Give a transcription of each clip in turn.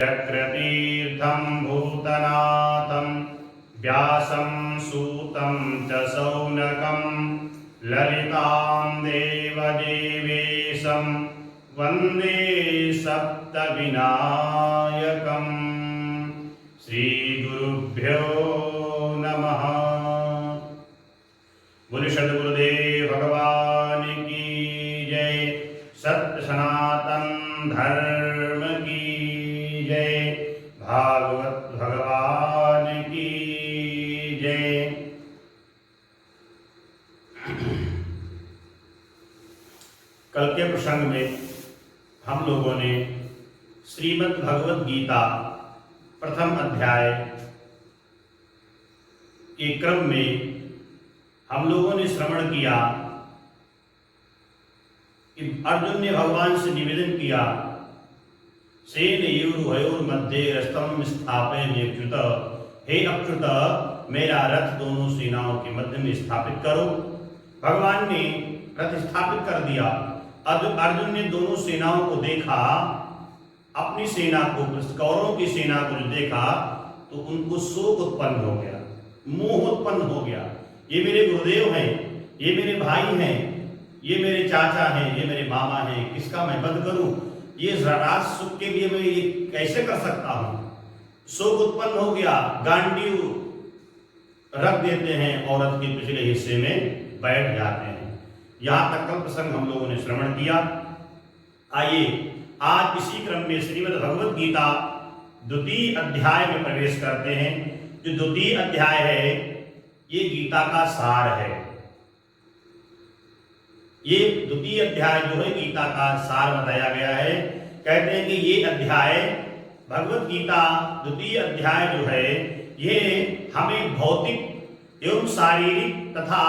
चक्रतीर्थं भूतनाथं व्यासं सूतं च शौनकं ललितां देवदेवेशं वन्दे सप्तविनायकम्। श्रीगुरुभ्यो नमः। बोले सद्गुरुदेव भगवान की जय। सत्य सनातन धर्म की जय। भागवत भगवान की जय। कल के प्रसंग में हम लोगों ने श्रीमद् भगवद गीता प्रथम अध्याय के क्रम में हम लोगों ने श्रवण किया कि अर्जुन ने भगवान से निवेदन किया, सेनयोरुभयोर मध्ये रथम स्थापयन्यच्युत, हे अच्युत मेरा रथ दोनों सेनाओं के मध्य में स्थापित करो। भगवान ने रथ स्थापित कर दिया। अर्जुन ने दोनों सेनाओं को देखा, अपनी सेना को, कौरवों की सेना को देखा तो उनको शोक उत्पन्न हो गया, मोह उत्पन्न हो गया। ये मेरे गुरुदेव हैं, ये मेरे भाई हैं, ये मेरे चाचा हैं, ये मेरे मामा हैं, किसका मैं वध करूं? ये राज सुख के लिए मैं ये कैसे कर सकता हूं? शोक उत्पन्न हो गया। गांडीव रख देते हैं और रथ के पिछले हिस्से में बैठ जाते हैं। यहां तक कल प्रसंग हम लोगों ने श्रवण किया। आइए आज इसी क्रम में श्रीमद् भगवद गीता द्वितीय अध्याय में प्रवेश करते हैं। जो द्वितीय अध्याय है ये गीता का सार है। ये द्वितीय अध्याय जो है गीता का सार बताया गया है। कहते हैं कि ये अध्याय भगवद गीता द्वितीय अध्याय जो है ये हमें भौतिक एवं शारीरिक तथा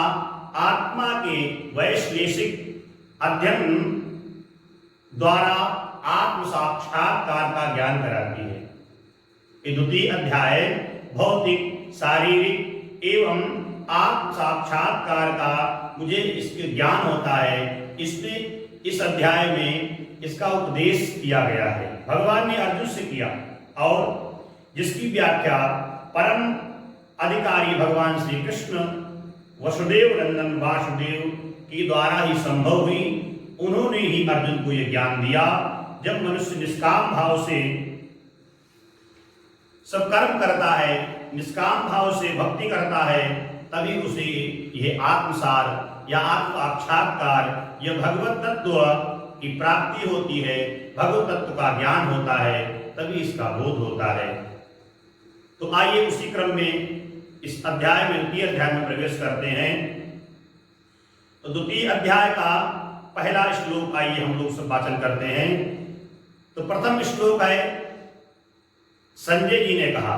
आत्मा के वैश्लेषिक अध्ययन द्वारा आत्म साक्षात्कार का ज्ञान कराती है। ये द्वितीय अध्याय भौतिक शारीरिक एवं आत्म साक्षात्कार का मुझे इसके ज्ञान होता है। इसने इस अध्याय में इसका उपदेश किया गया है, भगवान ने अर्जुन से किया, और जिसकी व्याख्या परम अधिकारी भगवान श्री कृष्ण वसुदेव नंदन वासुदेव के द्वारा ही संभव हुई। उन्होंने ही अर्जुन को यह ज्ञान दिया। जब मनुष्य निष्काम भाव से सब कर्म करता है, निष्काम भाव से भक्ति करता है, तभी उसे यह आत्मसार या आत्म साक्षात्कार या भगवत तत्व की प्राप्ति होती है, भगवत तत्व का ज्ञान होता है, तभी इसका बोध होता है। तो आइए उसी क्रम में इस अध्याय में द्वितीय अध्याय में प्रवेश करते हैं। तो द्वितीय अध्याय का पहला श्लोक आइए हम लोग सब वाचन करते हैं। तो प्रथम श्लोक है, संजय जी ने कहा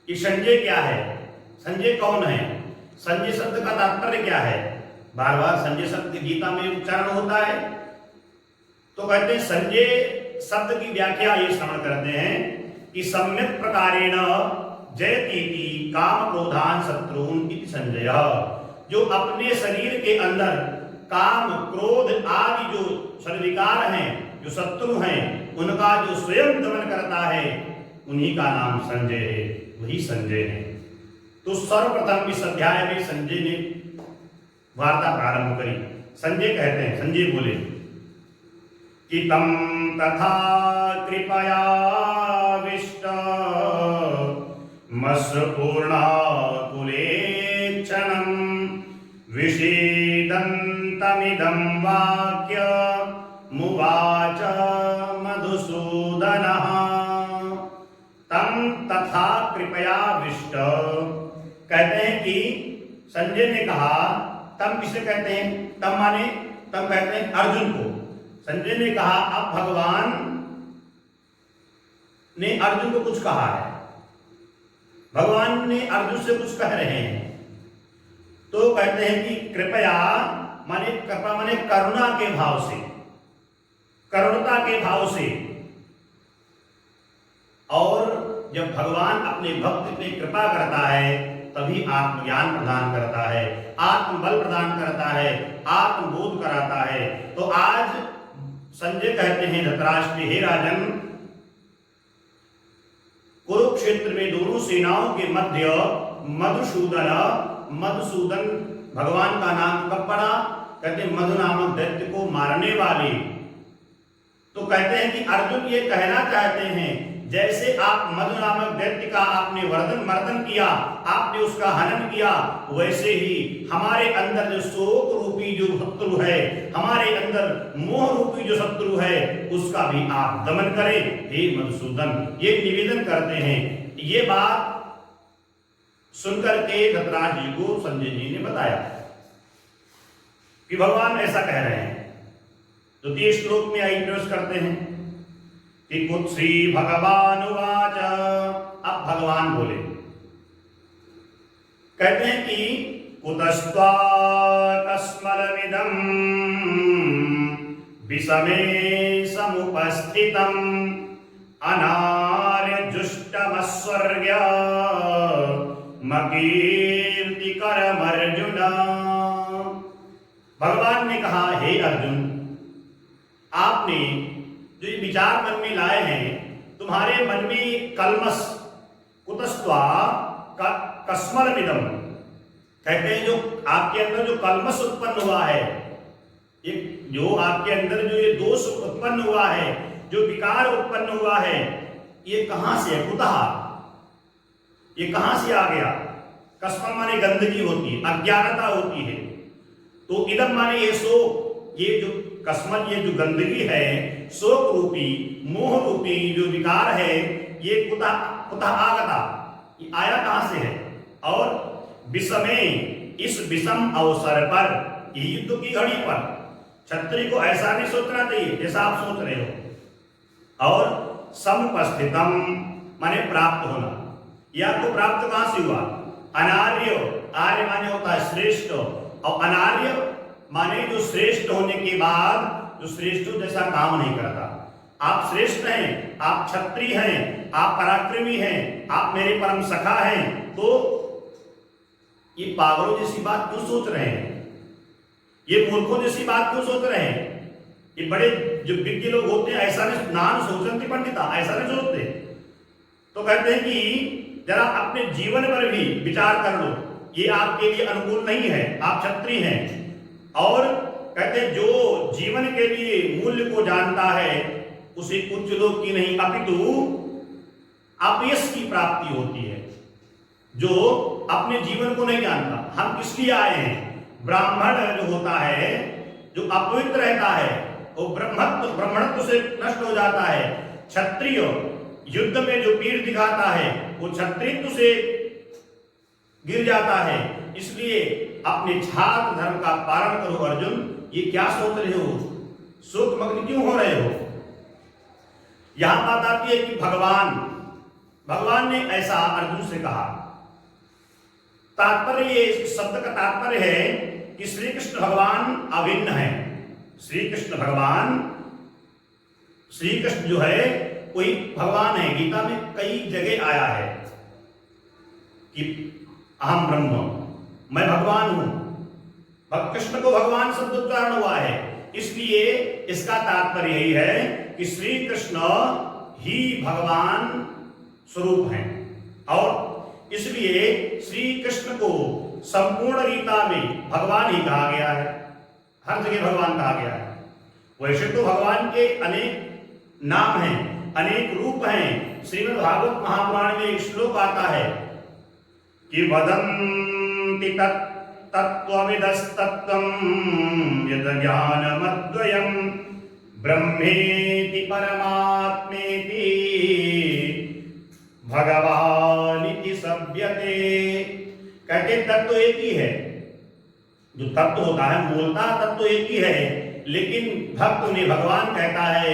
कि संजय क्या है, संजय कौन है, संजय शब्द का तात्पर्य क्या है? बार बार संजय शब्द गीता में उच्चारण होता है। तो कहते हैं संजय शब्द की व्याख्या ये श्रवण करते हैं कि सम्यक प्रकारेण जयतीति काम क्रोधान शत्रुन इति संजय। जो अपने शरीर के अंदर काम क्रोध आदि जो शरीरविकार हैं, जो शत्रु हैं, उनका जो स्वयं दमन करता है, उन्हीं का नाम संजय है, वही संजय है। तो सर्वप्रथम इस अध्याय में संजय ने वार्ता प्रारंभ करी। संजय कहते हैं, संजय बोले कि तम तथा कृपया विष्ट मस्पूर्णा कुलेक्षणं विषीदन्तमिदं वाक्य मुवाच मधुसूदनः। तम तथा कृपया विष्ट कहते हैं कि संजय ने कहा, तम किसे कहते हैं? तम माने, तम कहते हैं अर्जुन को। संजय ने कहा अब भगवान ने अर्जुन को कुछ कहा है, भगवान ने अर्जुन से कुछ कह रहे हैं। तो कहते हैं कि कृपया माने, कृपा माने करुणा के भाव से, करुणता के भाव से। और जब भगवान अपने भक्त पे कृपा करता है तभी आत्मज्ञान प्रदान करता है, आत्मबल प्रदान करता है, आत्मबोध कराता है। तो आज संजय कहते हैं धृतराष्ट्र, हे राजन, कुरुक्षेत्र में दोनों सेनाओं के मध्य मधुसूदन भगवान का नाम कब पड़ा? कहते मधु नामक दैत्य को मारने वाले। तो कहते हैं कि अर्जुन ये कहना चाहते हैं जैसे आप मधु नामक दैत्य का आपने मर्दन किया, आपने उसका हनन किया, वैसे ही हमारे अंदर जो शोक रूपी जो शत्रु है, हमारे अंदर मोह रूपी जो शत्रु है, उसका भी आप दमन करें हे मधुसूदन, ये निवेदन करते हैं। ये बात सुनकर के धृतराज जी को संजय जी ने बताया कि भगवान ऐसा कह रहे हैं। द्वितीय श्लोक में आई प्रवेश करते हैं कि कुत श्री भगवान उवाच। अब भगवान बोले, कहते हैं कि कुतस्त्वा कस्मलमिदं विषमे समुपस्थितम् अनार्य जुष्टमस्वर्ग्य मकीर्तिकरम् अर्जुन। भगवान ने कहा, हे अर्जुन, आपने जो ये विचार मन में लाए हैं, तुम्हारे मन में कलमस, कुतस्त्वा कस्मलमिदं, कहते हैं जो आपके अंदर जो कलमस उत्पन्न हुआ है, ये जो आपके अंदर जो ये दोष उत्पन्न हुआ है, जो विकार उत्पन्न हुआ है, ये कहां से है? कुतः, ये कहां से आ गया? कस्मल माने गंदगी होती है, अज्ञानता होती है। तो इदम माने ये शोक, ये जो कस्मल, ये जो गंदगी है, शोक रूपी मोह रूपी जो विकार है, ये कुतः आगता, ये आया कहां से है? और विषमे, इस विषम अवसर पर, युद्ध की घड़ी पर क्षत्रिय को ऐसा नहीं सोचना चाहिए जैसा आप सोच रहे हो। और समुपस्थितम माने प्राप्त होना, यह आपको प्राप्त कहां से हुआ? अनार्य, आर्य माने होता है श्रेष्ठ, और अनार्य माने जो श्रेष्ठ होने के बाद जो श्रेष्ठों जैसा काम नहीं करता। आप श्रेष्ठ हैं, आप क्षत्रिय हैं, आप पराक्रमी हैं, आप मेरे परम सखा हैं, तो ये पागलों जैसी बात क्यों सोच रहे हैं? ये मूर्खों जैसी बात क्यों सोच रहे हैं? ये बड़े जो विज्ञ लोग होते हैं ऐसा नहीं, नान सोचंती पंडिता, ऐसा नहीं सोचते। तो कहते हैं कि जरा अपने जीवन पर भी विचार कर लो, ये आपके लिए अनुकूल नहीं है, आप क्षत्रिय हैं। और कहते हैं जो जीवन के लिए मूल्य को जानता है उसे उच्च लोक की नहीं अपितु अपयश की प्राप्ति होती है। जो अपने जीवन को नहीं जानता, हम किस लिए आए हैं? ब्राह्मण जो होता है, जो अपवित्र रहता है, वो ब्राह्मणत्व से नष्ट हो जाता है। क्षत्रिय युद्ध में जो पीर दिखाता है, वो क्षत्रियत्व से गिर जाता है। इसलिए अपने छात्र धर्म का पालन करो अर्जुन। ये क्या सोच रहे हो? शोक मग्न क्यों हो रहे हो? यहां बात आती है कि भगवान ने ऐसा अर्जुन से कहा। तात्पर्य, ये शब्द का तात्पर्य है कि श्री कृष्ण भगवान अभिन्न है। श्री कृष्ण जो है कोई भगवान है। गीता में कई जगह आया है कि अहम ब्रह्म, मैं भगवान हूं। कृष्ण को भगवान शब्द उच्चारण हुआ है, इसलिए इसका तात्पर्य यही है कि श्री कृष्ण ही भगवान स्वरूप हैं। और इसलिए श्री कृष्ण को संपूर्ण गीता में भगवान ही कहा गया है, हर जगह भगवान कहा गया है। वैसे तो भगवान के अनेक नाम हैं, अनेक रूप हैं। श्रीमद् भागवत महापुराण में एक श्लोक आता है कि वदन्ति तत्त्वविदस्तत्त्वं यद ज्ञानमद्वयं ब्रह्मेति परमात्मेति भगवानिति सभ्यते। कहते तत्व एक ही है, जो तत्व होता है मूलता तत्व एक ही है, लेकिन भक्त उन्हें भगवान कहता है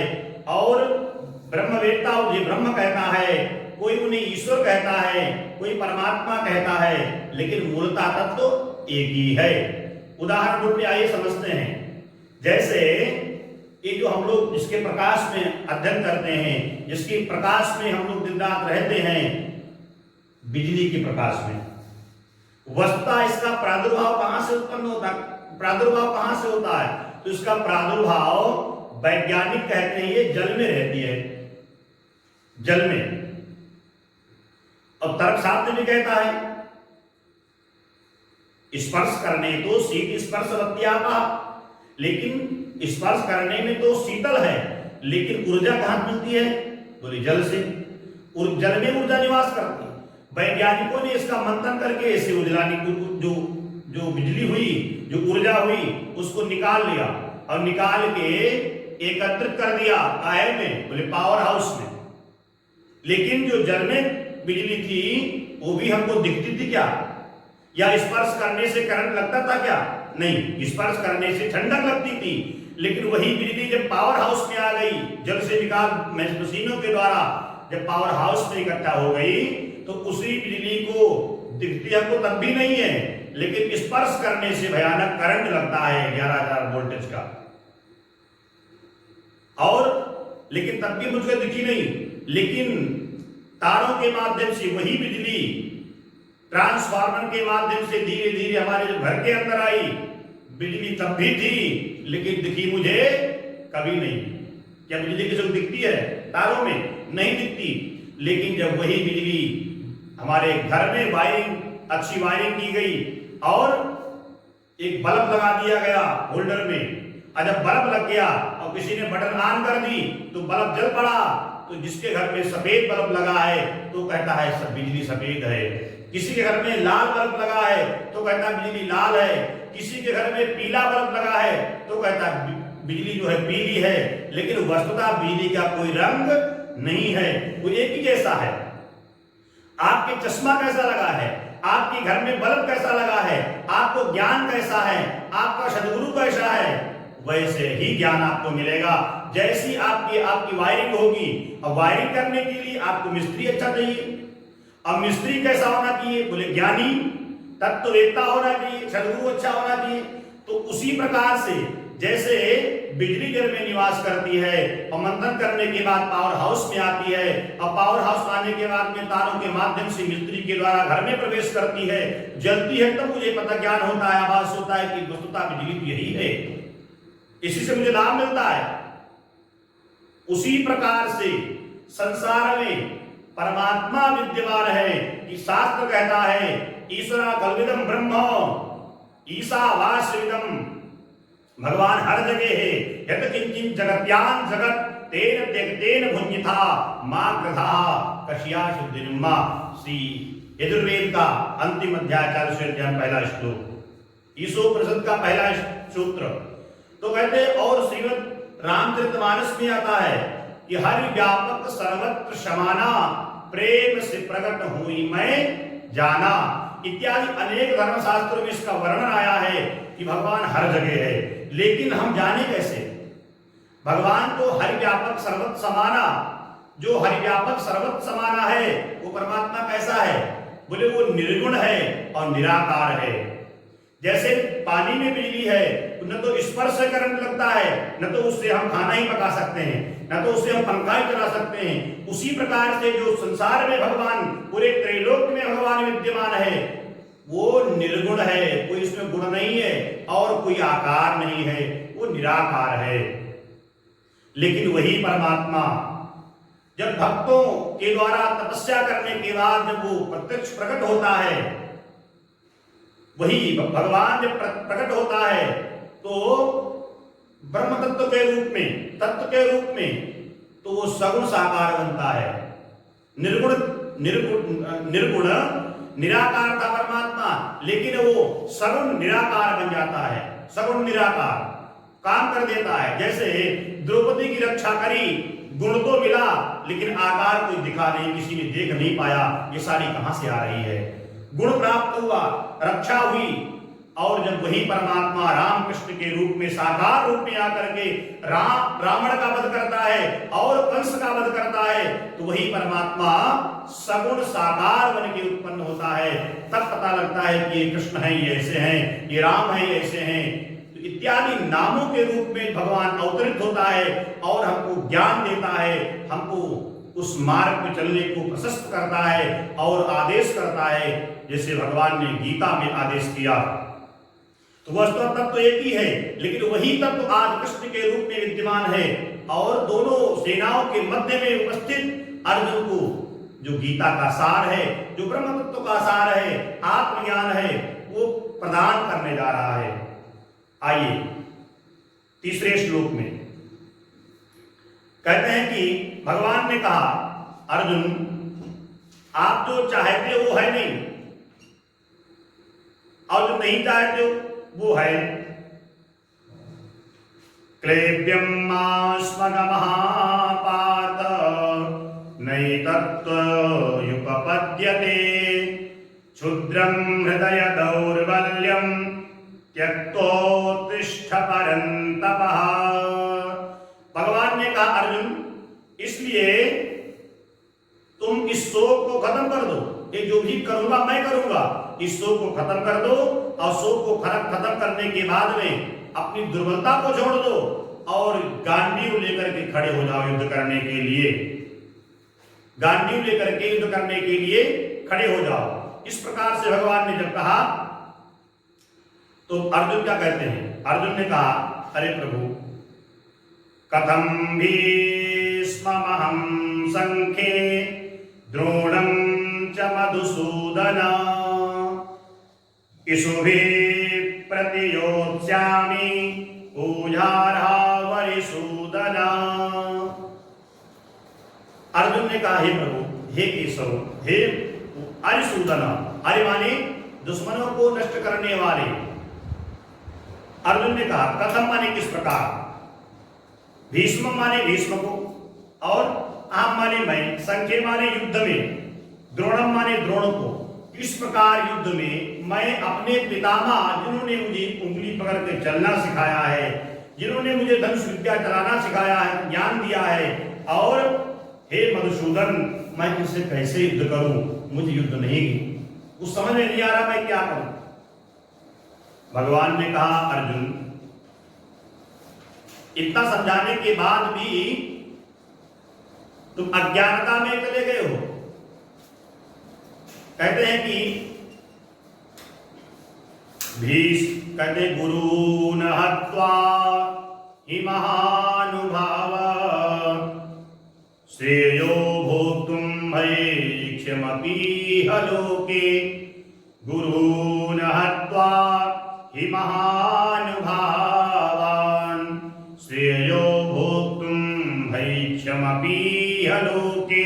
और ब्रह्मवेत्ता उन्हें ब्रह्म कहता है, कोई उन्हें ईश्वर कहता है, कोई परमात्मा कहता है, लेकिन मूलता तत्व एक ही है। उदाहरण रूप में आइए समझते हैं। जैसे ये जो हम लोग जिसके प्रकाश में अध्ययन करते हैं, जिसके प्रकाश में हम लोग दिन रात रहते हैं, बिजली के प्रकाश में, वस्तुतः इसका प्रादुर्भाव कहां से उत्पन्न होता है? प्रादुर्भाव कहां से होता है? तो इसका प्रादुर्भाव वैज्ञानिक कहते हैं ये जल में रहती है। जल में और तर्कशास्त्र भी कहता है स्पर्श करने तो शीत स्पर्श रत्यापा, लेकिन स्पर्श करने में तो शीतल है, लेकिन ऊर्जा कहां मिलती है? बोले जल से। जल में ऊर्जा निवास करती है। वैज्ञानिकों ने इसका मंथन करके इसे उजला जो बिजली हुई, जो ऊर्जा हुई, उसको निकाल लिया और निकाल के एकत्रित कर दिया काहे में? बोले पावर हाउस में। लेकिन जो जल में बिजली थी वो भी हमको दिखती थी क्या? या स्पर्श करने से करंट लगता था क्या? नहीं, स्पर्श करने से ठंडक लगती थी। लेकिन वही बिजली जब पावर हाउस में आ गई, जल से निकाल मशीनों के द्वारा जब पावर हाउस में इकट्ठा हो गई, तो उसी बिजली को दिखती हमको तब भी नहीं है, लेकिन स्पर्श करने से भयानक करंट लगता है 11,000 वोल्टेज का। और लेकिन तब भी मुझको दिखी नहीं। लेकिन तारों के माध्यम से वही बिजली ट्रांसफार्मर के माध्यम से धीरे धीरे हमारे घर के अंदर आई। बिजली तब भी थी, लेकिन दिखी मुझे कभी नहीं। क्या बिजली किसी को दिखती है? तारों में नहीं दिखती। लेकिन जब वही बिजली हमारे घर में अच्छी वायरिंग की गई और एक बल्ब लगा दिया गया होल्डर में, और जब बल्ब लग गया और किसी ने बटन ऑन कर दी तो बल्ब जल पड़ा। तो जिसके घर में सफेद बल्ब लगा है तो कहता है सब बिजली सफेद है। किसी के घर में लाल बल्ब लगा है तो कहता है बिजली लाल है। किसी के घर में पीला बल्ब लगा है तो कहता है बिजली जो है पीली है। लेकिन वस्तुतः बिजली का कोई रंग नहीं है, वो एक ही जैसा है। आपके चश्मा कैसा लगा है, आपके घर में बल्ब कैसा लगा है, आपको ज्ञान कैसा है, आपका सदगुरु कैसा है, वैसे ही ज्ञान आपको मिलेगा। जैसी आपकी वायरिंग होगी। अब वायरिंग करने के लिए आपको मिस्त्री अच्छा चाहिए। अब मिस्त्री कैसा होना चाहिए? बोले ज्ञानी, तत्ववेत्ता होना चाहिए, सदगुरु अच्छा होना चाहिए। तो उसी प्रकार से जैसे बिजली जल में निवास करती है और मंथन करने के बाद पावर हाउस में आती है, और पावर हाउस आने के बाद में तारों के माध्यम से मिस्त्री के द्वारा घर में प्रवेश करती है, जलती है, तब मुझे पता ज्ञान होता है, आभास होता है कि वस्तुतः बिजली तो यही है, इसी से मुझे लाभ मिलता है। उसी प्रकार से संसार में परमात्मा विद्यमान है कि शास्त्र कहता है ईश्वरा कल्विदम ब्रह्म ईशावास्यविदम, भगवान हर जगह है। यत किंचिन जगत्यान जगत तेन त्यक्तेन भुंजिथा मां ग्रधा कश्या शुद्धिर्मा। श्री यजुर्वेद का अंतिम अध्याय 40वें अध्याय पहला श्लोक, ईशोपनिषद का पहला सूत्र। तो कहते और श्रीमद् रामचरितमानस में आता है कि हरि व्यापक सर्वत्र समाना, प्रेम से प्रकट हुई मैं जाना, इत्यादि अनेक धर्मशास्त्रों में इसका वर्णन आया है कि भगवान हर जगह है। लेकिन हम जाने कैसे? भगवान तो हरि व्यापक सर्वत्र समाना, जो हरि व्यापक सर्वत्र समाना है वो परमात्मा कैसा है? बोले वो निर्गुण है और निराकार है। जैसे पानी में बिजली है, न तो स्पर्श से करंट लगता है, न तो उससे हम खाना ही पका सकते हैं, न तो उससे हम पंखा ही चला सकते हैं। उसी प्रकार से जो संसार में भगवान, पूरे त्रैलोक में भगवान विद्यमान है, वो निर्गुण है, कोई इसमें गुण नहीं है और कोई आकार नहीं है, वो निराकार है। लेकिन वही परमात्मा जब भक्तों के द्वारा तपस्या करने के बाद जब वो प्रत्यक्ष प्रकट होता है, वही भगवान जब प्रकट होता है तो ब्रह्म तत्व के रूप में, तत्व के रूप में, तो वो सगुण साकार बनता है। निर्गुण निर्गुण निराकार था परमात्मा, लेकिन वो सगुण निराकार बन जाता है। सगुण निराकार काम कर देता है। जैसे द्रौपदी की रक्षा करी, गुण तो मिला लेकिन आकार कोई दिखा नहीं, किसी ने देख नहीं पाया ये साड़ी कहां से आ रही है। गुण प्राप्त हुआ, रक्षा हुई, और जब वही परमात्मा रामकृष्ण के रूप में साकार रूप में आकर के रावण का वध करता है और कंस का वध करता है, तो वही परमात्मा सगुण साकार बन के उत्पन्न होता है। तब पता लगता है कि ये कृष्ण है, ये ऐसे हैं, ये राम है, ये ऐसे हैं, इत्यादि नामों के रूप में भगवान अवतरित होता है और हमको ज्ञान देता है, हमको उस मार्ग पे चलने को प्रशस्त करता है और आदेश करता है, जैसे भगवान ने गीता में आदेश किया। तो वस्तु तत्व तो एक ही है, लेकिन वही तत्व आज कृष्ण के रूप में विद्यमान है और दोनों सेनाओं के मध्य में उपस्थित अर्जुन को जो गीता का सार है, जो ब्रह्म तत्व का सार है, आत्मज्ञान है, वो प्रदान करने जा रहा है। आइए तीसरे श्लोक में कहते हैं कि भगवान ने कहा, अर्जुन आप जो चाहते हो वो है नहीं, और जो नहीं चाहते हो वो है। क्लेव्यम मास्मगमः पार्थ नैतत्त्वयुपपद्यते क्षुद्रं हृदय दौर्बल्यं त्यक्तोत्तिष्ठ परन्तपः। भगवान ने कहा, अर्जुन इसलिए तुम इस शोक को खत्म कर दो, ये जो भी करूंगा मैं करूंगा, इस शोक को खत्म कर दो, और शोक को खत्म करने के बाद में अपनी दुर्बलता को छोड़ दो और गांडीव लेकर के खड़े हो जाओ युद्ध करने के लिए। गांडीव लेकर के युद्ध करने के लिए खड़े हो जाओ। इस प्रकार से भगवान ने जब कहा तो अर्जुन क्या कहते हैं? अर्जुन ने कहा, अरे प्रभु कथम भीष्ममहं संख्ये द्रोणं च मधुसूदन इषुभिः प्रतियोत्स्यामि पूजार्हावरिसूदन। अर्जुन ने कहा, हे प्रभु, हे केशव, हे अरिसूदन, अरे माने दुश्मनों को नष्ट करने वाले। अर्जुन ने कहा, कथम माने किस प्रकार, भीष्म माने भीष्म को, और आम माने मैं, संख्य माने युद्ध में, द्रोणम माने द्रोण को। इस प्रकार युद्ध में मैं अपने पितामह जिन्होंने मुझे उंगली पकड़ के चलना सिखाया है, जिन्होंने मुझे धनुष विद्या चलाना सिखाया है, ज्ञान दिया है, और हे मधुसूदन मैं इनसे कैसे युद्ध करूं, मुझे युद्ध नहीं, उस समझ में नहीं आ रहा मैं क्या करूं। भगवान ने कहा, अर्जुन इतना समझाने के बाद भी तुम अज्ञानता में चले गए हो। कहते हैं कि कहते गुरून् हत्वा हि महानुभाव श्रेयो भोक्तुं भैक्ष्यमपीह लोके। गुरून् हत्वा हि महानुभावान् श्रेयो भोक्तुं भैक्ष्यमपीह लोके।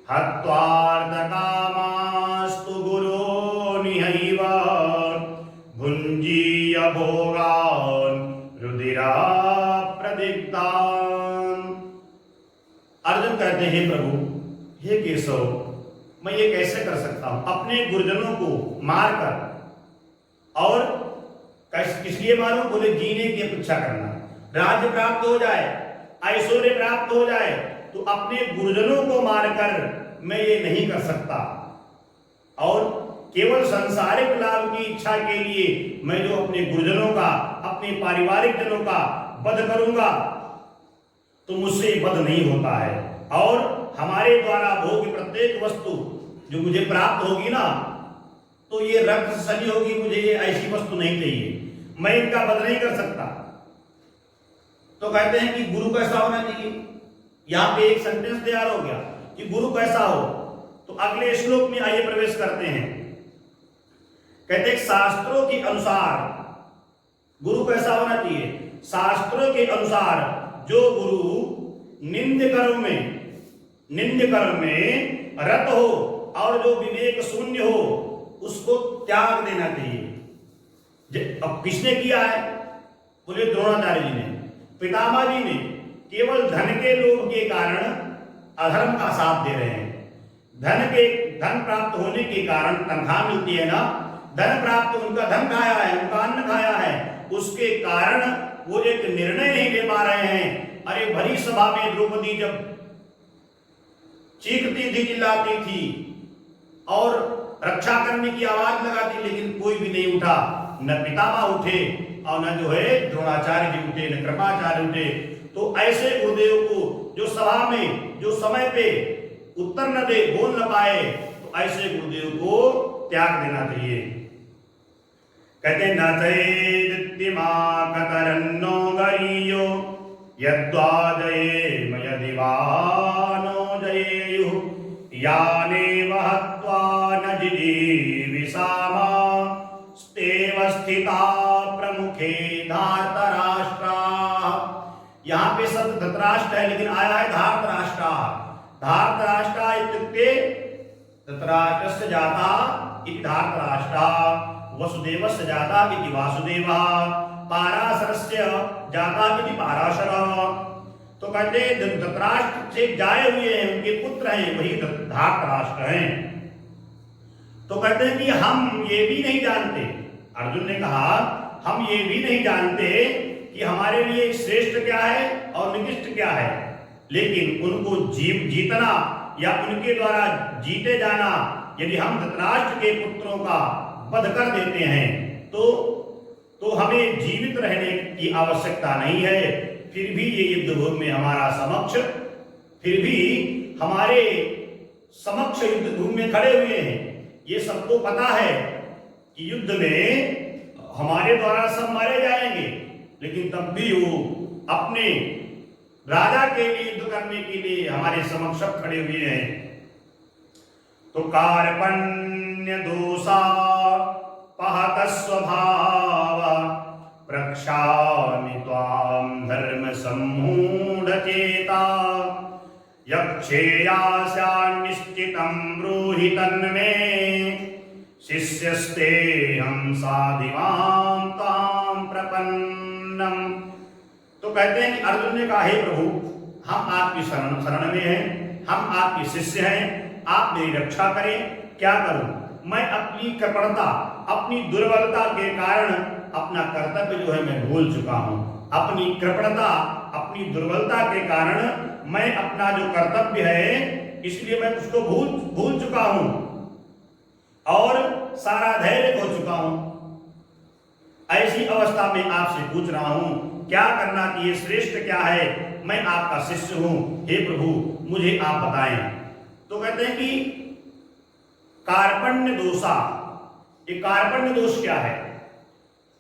हत्वार्थकामास्तु गुरोनिहैव भुञ्जीय भोगान् रुधिरा प्रदिग्धान्। अर्जुन कहते हैं, प्रभु हे केशव, मैं ये कैसे कर सकता हूं, अपने गुरुजनों को मारकर, और किस लिए मारूं? बोले जीने की अपेक्षा करना, राज्य प्राप्त हो जाए, ऐश्वर्य प्राप्त हो जाए, तो अपने गुरुजनों को मारकर मैं ये नहीं कर सकता, और केवल सांसारिक लाभ की इच्छा के लिए मैं जो अपने गुरुजनों का, अपने पारिवारिक जनों का वध करूंगा, तो मुझसे वध नहीं होता है। और हमारे द्वारा भोग प्रत्येक वस्तु जो मुझे प्राप्त होगी ना, तो ये रक्त से सजी होगी, मुझे ये ऐसी वस्तु नहीं चाहिए, मैं इनका वध नहीं कर सकता। तो कहते हैं कि गुरु कैसा होना चाहिए। यहां पे एक सेंटेंस तैयार हो गया कि गुरु कैसा हो। तो अगले श्लोक में आइए प्रवेश करते हैं। कहते हैं शास्त्रों के अनुसार गुरु कैसा होना चाहिए। शास्त्रों के अनुसार जो गुरु निंद कर्म में रत हो और जो विवेक शून्य हो, उसको त्याग देना चाहिए। अब किसने किया है? बोले द्रोणाचार्य जी ने, पितामह जी ने। केवल धन के लोभ के कारण अधर्म का साथ दे रहे हैं। धन प्राप्त होने के कारण तनख्वाह मिलती है ना, धन प्राप्त, उनका धन खाया है, उनका अन्न खाया है, उसके कारण वो एक निर्णय नहीं ले पा रहे हैं। अरे भरी सभा में द्रौपदी जब चीखती थी, चिल्लाती थी और रक्षा करने की आवाज लगाती, लेकिन कोई भी नहीं उठा। न पितामह उठे और न जो है द्रोणाचार्य जी उठे, न कृपाचार्य उठे। तो ऐसे गुरुदेव को जो सभा में जो समय पे उत्तर न दे, बोल न पाए, तो ऐसे गुरुदेव को त्याग देना चाहिए। कहते न चैदित्यमा कतरन्नो गरीयो यद्वा जये मयदिवानो जयेयुः यानेव हत्वा न जिजीविषाम स्तेव स्थिता प्रमुखे धार्तराष्ट्रा। यहाँ पे शब्द धृतराष्ट्र है लेकिन आया है धार्तराष्ट्रा। धार्तराष्ट्रा इत्युक्ते धृतराष्ट्रस्य जाता इति धार्तराष्ट्रा, वसुदेवस्य जाता इति वासुदेवः, पाराशरस्य जाता इति पाराशरः। तो कहते हैं धृतराष्ट्र से जाए हुए हैं, उनके पुत्र हैं, वही धार्तराष्ट्र हैं। तो कहते हैं कि हम ये भी नहीं जानते, अर्जुन ने कहा हम ये भी नहीं जानते कि हमारे लिए श्रेष्ठ क्या है और निकृष्ट क्या है, लेकिन उनको जीतना या उनके द्वारा जीते जाना, यदि हम धृतराष्ट्र के पुत्रों का वध कर देते हैं तो हमें जीवित रहने की आवश्यकता नहीं है। फिर भी ये युद्ध भूमि में हमारा हमारे समक्ष युद्ध भूमि में खड़े हुए हैं। ये सबको पता है कि युद्ध में हमारे द्वारा सब मारे जाएंगे, लेकिन तब भी वो अपने राजा के लिए युद्ध करने के लिए हमारे समक्ष खड़े हुए हैं। तो कार्पण्य दोषा पहत स्वभाव प्रक्षामि त्वां धर्म सम्मूढ़ चेता यक्षेयास्यान्निश्चितं ब्रूहि तन्मे शिष्यस्ते हम साधिमां तां प्रपन्नम। तो कहते हैं कि अर्जुन ने कहा हे प्रभु, हम आपकी शरण में हैं, हम आपके शिष्य हैं, आप मेरी रक्षा करें। क्या करूं? मैं अपनी कृपणता, अपनी दुर्बलता के कारण अपना कर्तव्य जो है मैं भूल चुका हूं। अपनी कृपणता, अपनी दुर्बलता के कारण मैं अपना जो कर्तव्य है, इसलिए मैं उसको भूल चुका हूं और सारा धैर्य खो चुका हूं। ऐसी अवस्था में आपसे पूछ रहा हूं, क्या करना चाहिए, श्रेष्ठ क्या है? मैं आपका शिष्य हूं, हे प्रभु मुझे आप बताएं। तो कहते हैं कि कार्पण्य दोषा, ये कार्पण्य दोष क्या है?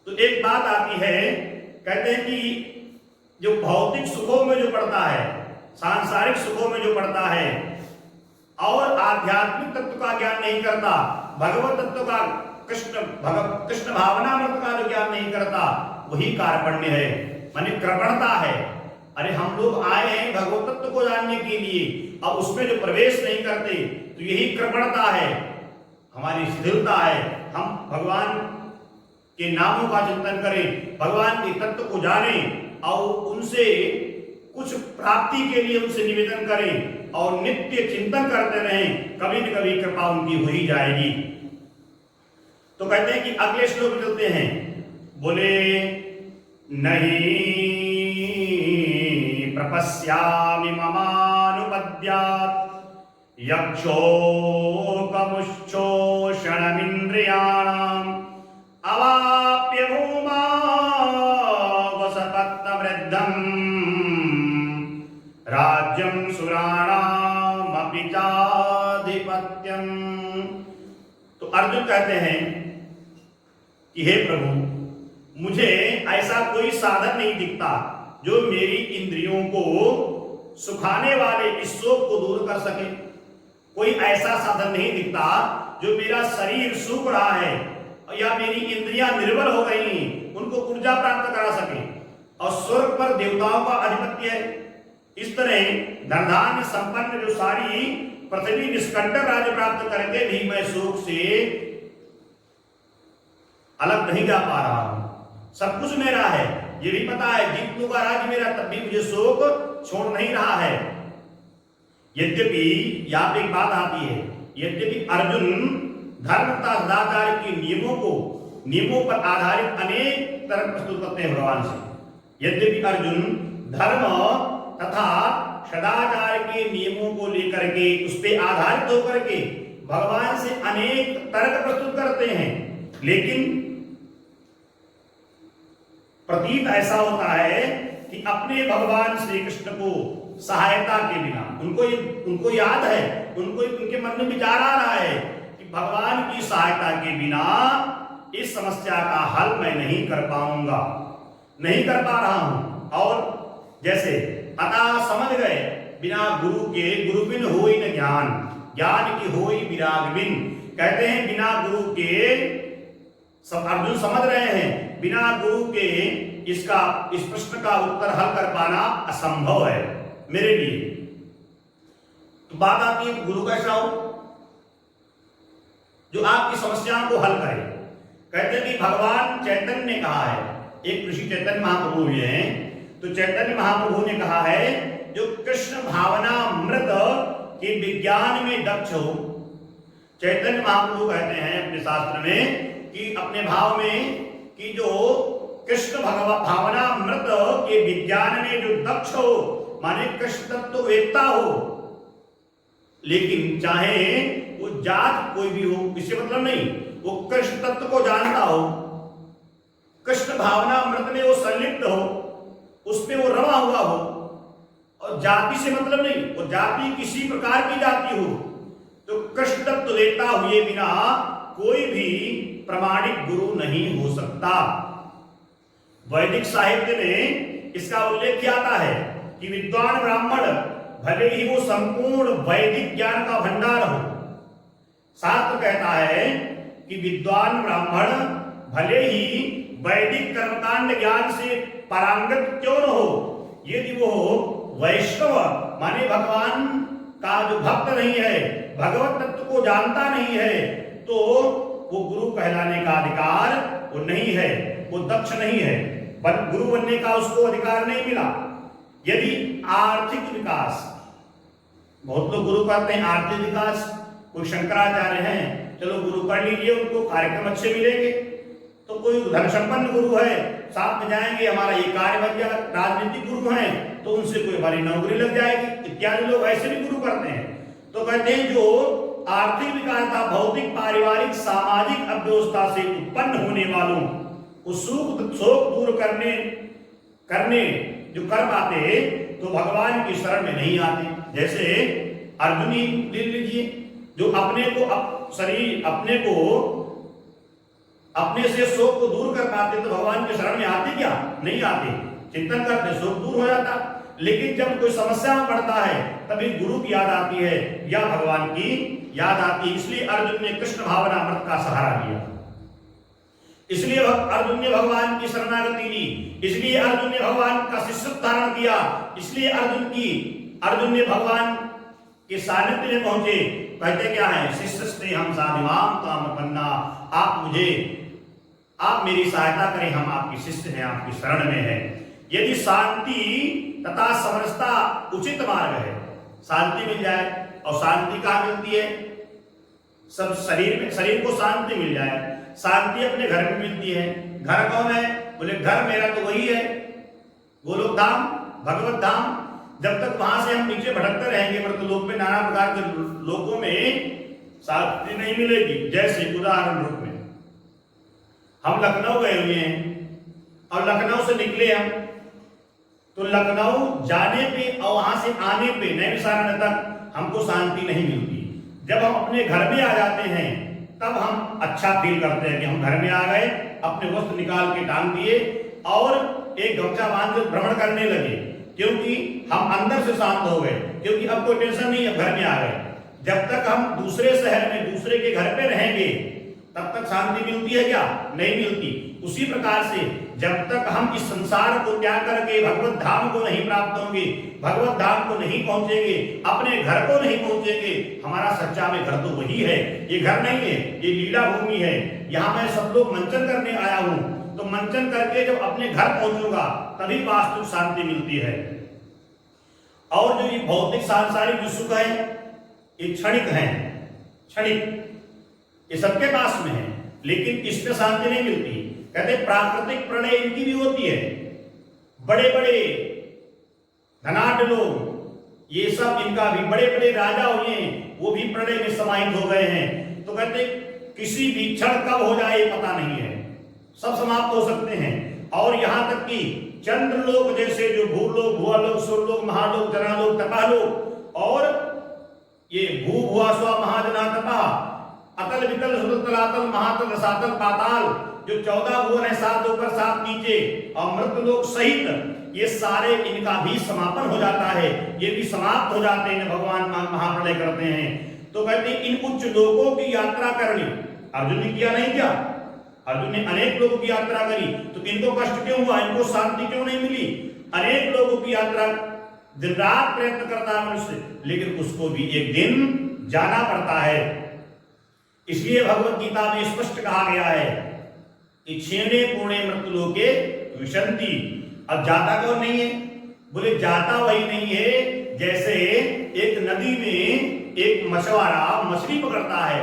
तो एक बात आती है, कहते हैं कि जो भौतिक सुखों में जो पड़ता है, सांसारिक सुखों में जो पड़ता है और आध्यात्मिक तत्व का ज्ञान नहीं करता, भगवत तत्व का, कृष्ण भावनामृत का जो ज्ञान नहीं करता, वही कार्पण्य है, माने कृपणता है। अरे हम लोग आए हैं भगवत तत्व को जानने के लिए, अब उसमें जो प्रवेश नहीं करते तो यही कृपणता है, हमारी शिथिलता है। हम भगवान के नामों का चिंतन करें, भगवान के तत्व को जानें और उनसे कुछ प्राप्ति के लिए उनसे निवेदन करें और नित्य चिंतन करते रहें, कभी न कभी कृपा उनकी हो ही जाएगी। तो कहते हैं कि अगले श्लोक में चलते हैं, बोले नहीं प्रपश्यामि ममानुपद्यात् यक्षोकमुच्छोषणमिन्द्रियाणाम् अवाप्य भूमा वसपत्तवृद्धम् राज्यं सुराणामपि चाधिपत्यम्। तो अर्जुन कहते हैं कि हे प्रभु, मुझे ऐसा कोई साधन नहीं दिखता जो मेरी इंद्रियों को सुखाने वाले इस शोक को दूर कर सके। कोई ऐसा साधन नहीं दिखता जो मेरा शरीर सूख रहा है या मेरी इंद्रियां निर्बल हो गई हैं, उनको ऊर्जा प्राप्त करा सके। और स्वर्ग पर देवताओं का अधिपत्य है। इस तरह धनधान्य संपन्न जो सारी पृथ्वी निष्कंटक राज्य प्राप्त करके भी मैं शोक से अलग नहीं जा पा रहा हूं। सब कुछ मेरा है, ये भी पता है, जीत लूंगा राज्य मेरा, तब भी मुझे शोक छोड़ नहीं रहा है। यद्यपि यहाँ पे एक बात आती है, यद्यपि अर्जुन धर्म तथा सदाचार के नियमों पर आधारित अनेक तर्क प्रस्तुत करते हैं भगवान से। यद्यपि अर्जुन धर्म तथा सदाचार के नियमों को लेकर के उस पर आधारित होकर के भगवान से अनेक तर्क प्रस्तुत करते हैं, लेकिन प्रतीत ऐसा होता है कि अपने भगवान श्री कृष्ण को सहायता के बिना, उनको याद है, उनके मन में विचार आ रहा है कि भगवान की सहायता के बिना इस समस्या का हल मैं नहीं कर पाऊंगा, नहीं कर पा रहा हूं। और जैसे अतः समझ गए, बिना गुरु के गुरु बिन होई न ज्ञान, ज्ञान की होई विराग बिन। कहते हैं बिना गुरु के, सब अर्जुन समझ रहे हैं, बिना गुरु के इस प्रश्न का उत्तर हल कर पाना असंभव है मेरे लिए। तो बात आती है गुरु कैसा हो जो आपकी समस्याओं को हल करे। कहते हैं कि भगवान चैतन्य ने कहा है, एक ऋषि चैतन्य महाप्रभु हुए हैं, तो चैतन्य महाप्रभु ने कहा है जो कृष्ण भावना मृत के विज्ञान में दक्ष हो। चैतन्य महाप्रभु कहते हैं अपने शास्त्र में कि अपने भाव में कि जो कृष्ण भावना मृत के विज्ञान में जो दक्ष हो, माने कृष्ण तत्व वेत्ता हो, लेकिन चाहे वो जात कोई भी हो, इससे मतलब नहीं, वो कृष्ण तत्व को जानता हो, कृष्ण भावना मृत में वो संलिप्त हो, उसमें वो रमा हुआ हो, और जाति से मतलब नहीं, वो जाति किसी प्रकार की जाति हो, तो कृष्ण तत्व वेत्ता हुए बिना कोई भी प्रमाणिक गुरु नहीं हो सकता। वैदिक साहित्य में इसका उल्लेख किया जाता है कि विद्वान ब्राह्मण भले ही वो संपूर्ण वैदिक ज्ञान का भंडार हो, शास्त्र कहता है कि विद्वान ब्राह्मण भले ही वैदिक कर्मकांड ज्ञान से पारंगत क्यों न हो, यदि वो वैष्णव माने भगवान का जो भक्त नहीं है, भगवत तत्व को जानता नहीं है, तो वो गुरु कहलाने का अधिकार वो नहीं है, वो दक्ष नहीं है, गुरु बनने का उसको अधिकार नहीं मिला। यदि आर्थिक विकास, बहुत लोग गुरु कहते हैं आर्थिक विकास, कोई शंकराचार्य हैं, चलो गुरु कर लीजिए, उनको कार्यक्रम अच्छे मिलेंगे, तो कोई धन संपन्न गुरु है, साथ में जाएंगे, हमारा ये कार्य बन गया, राजनीतिक गुरु हैं तो उनसे कोई हमारी नौकरी लग जाएगी, इत्यादि लोग ऐसे भी गुरु करते हैं। तो कहते हैं जो आर्थिक विकास का भौतिक पारिवारिक सामाजिक अव्यवस्था से उत्पन्न होने वालों को शोक दूर करने जो कर पाते, तो भगवान की शरण में नहीं आते। जैसे अर्जुन ही ले लीजिए, जो अपने को अपने से शोक को दूर कर पाते, तो भगवान की शरण में आते क्या? नहीं आते, चिंतन करते शोक दूर हो जाता। लेकिन जब कोई समस्या में पड़ता है तभी गुरु की याद आती है या भगवान की याद आती है। इसलिए अर्जुन ने कृष्ण भावना मृत का सहारा लिया, इसलिए अर्जुन ने भगवान की शरणागति ली, इसलिए अर्जुन ने भगवान का शिष्य धारण किया, इसलिए अर्जुन ने भगवान के सानिध्य में पहुंचे। कहते क्या है, शिष्यस्ते हम साधिमाम तामपन्ना, आप मेरी सहायता करें, हम आपके शिष्य हैं, आपकी शरण में हैं। यदि शांति तथा समरसता उचित मार्ग है, शांति मिल जाए, और शांति कहाँ मिलती है? सब शरीर को शांति मिल जाए, शांति अपने घर में मिलती है। घर कौन है? बोले घर मेरा तो वही है, गोलोक धाम, भगवत धाम। जब तक वहां से हम नीचे भटकते रहेंगे मृतलोक में, नाना प्रकार के लोकों में शांति नहीं मिलेगी। जैसे उदाहरण रूप में हम लखनऊ गए हुए हैं, और लखनऊ से निकले हम, तो लखनऊ जाने पे और वहां से आने पे नैमिषारण्य तक हमको शांति नहीं मिलती। जब हम अपने घर में आ जाते हैं तब हम अच्छा फील करते हैं कि हम घर में आ गए, अपने वस्त्र निकाल के टांग दिए और एक गमछा बांध कर भ्रमण करने लगे, क्योंकि हम अंदर से शांत हो गए, क्योंकि अब कोई टेंशन नहीं है, घर में आ गए। जब तक हम दूसरे शहर में दूसरे के घर पे रहेंगे तब तक शांति मिलती है क्या? नहीं मिलती। उसी प्रकार से जब तक हम इस संसार को त्याग करके भगवत धाम को नहीं प्राप्त होंगे, भगवत धाम को नहीं पहुंचेंगे, अपने घर को नहीं पहुंचेंगे, हमारा सच्चा में घर तो वही है, ये घर नहीं है, ये लीला भूमि है। यहाँ मैं सब लोग मंचन करने आया हूं, तो मंचन करके जब अपने घर पहुंचूंगा तभी वास्तविक शांति मिलती है। और जो ये भौतिक सांसारिक जो सुख है ये क्षणिक है, क्षणिक, ये सबके पास में है, लेकिन इसमें शांति नहीं मिलती। कहते प्राकृतिक प्रणय इनकी भी होती है, बड़े बड़े धनाढ्य लोग, ये सब इनका भी, बड़े बड़े राजा हुए हैं, वो भी प्रणय में समाहित हो गए हैं। तो कहते किसी भी क्षण कब हो जाए पता नहीं है, सब समाप्त हो सकते हैं। और यहाँ तक कि चंद्रलोक जैसे जो भूलोक, भुवलोक, सुरलोक, महालोक, जनालोक, तपालोक, और ये भू भुआ स्व महाजना तपा, अतल वितल सुतल तलातल महातल रसातल पाताल, जो 14 भुवन है, 7 ऊपर 7 नीचे, और मृतलोक सहित ये सारे इनका भी समापन हो जाता है, ये भी समाप्त हो जाते हैं, भगवान महाप्रलय करते हैं। तो कहते हैं इन उच्च लोकों की यात्रा करनी। अर्जुन ने किया नहीं क्या? अर्जुन ने अनेक लोगों की यात्रा करी, तो इनको कष्ट क्यों हुआ, इनको शांति क्यों नहीं मिली? अनेक लोगों की यात्रा, दिन रात प्रयत्न करता है मनुष्य, लेकिन उसको भी एक दिन जाना पड़ता है। इसलिए भगवत गीता में स्पष्ट कहा गया है कि क्षीणे पुणे मृत्युलोके विशंति। अब जाता कौन नहीं है? बोले जाता वही नहीं है जैसे एक नदी में एक मछुआरा मछली पकड़ता है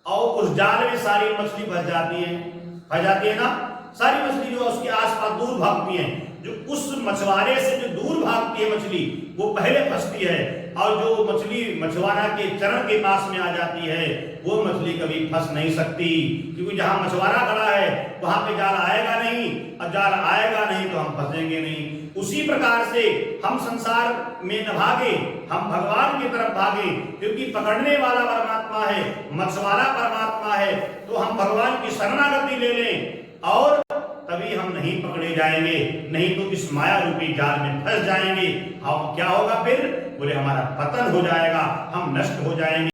और उस जाल में सारी मछली फंस जाती है ना, सारी मछली जो उसके आसपास दूर भागती है। जो उस मछुआरे से जो दूर भागती है मछली, वो पहले फंसती है, और जो मछली मछुआरा के चरण के पास में आ जाती है, वो मछली कभी फंस नहीं सकती, क्योंकि जहां मछुआरा खड़ा है वहां पे जाल आएगा नहीं, और जाल आएगा नहीं तो हम फंसेंगे नहीं। उसी प्रकार से हम संसार में न भागे, हम भगवान की तरफ भागे, क्योंकि पकड़ने वाला परमात्मा है, मछुआरा परमात्मा है। तो हम भगवान की शरणागति ले लें और तभी हम नहीं पकड़े जाएंगे, नहीं तो इस माया रूपी जाल में फंस जाएंगे। अब क्या होगा फिर? बोले हमारा पतन हो जाएगा, हम नष्ट हो जाएंगे।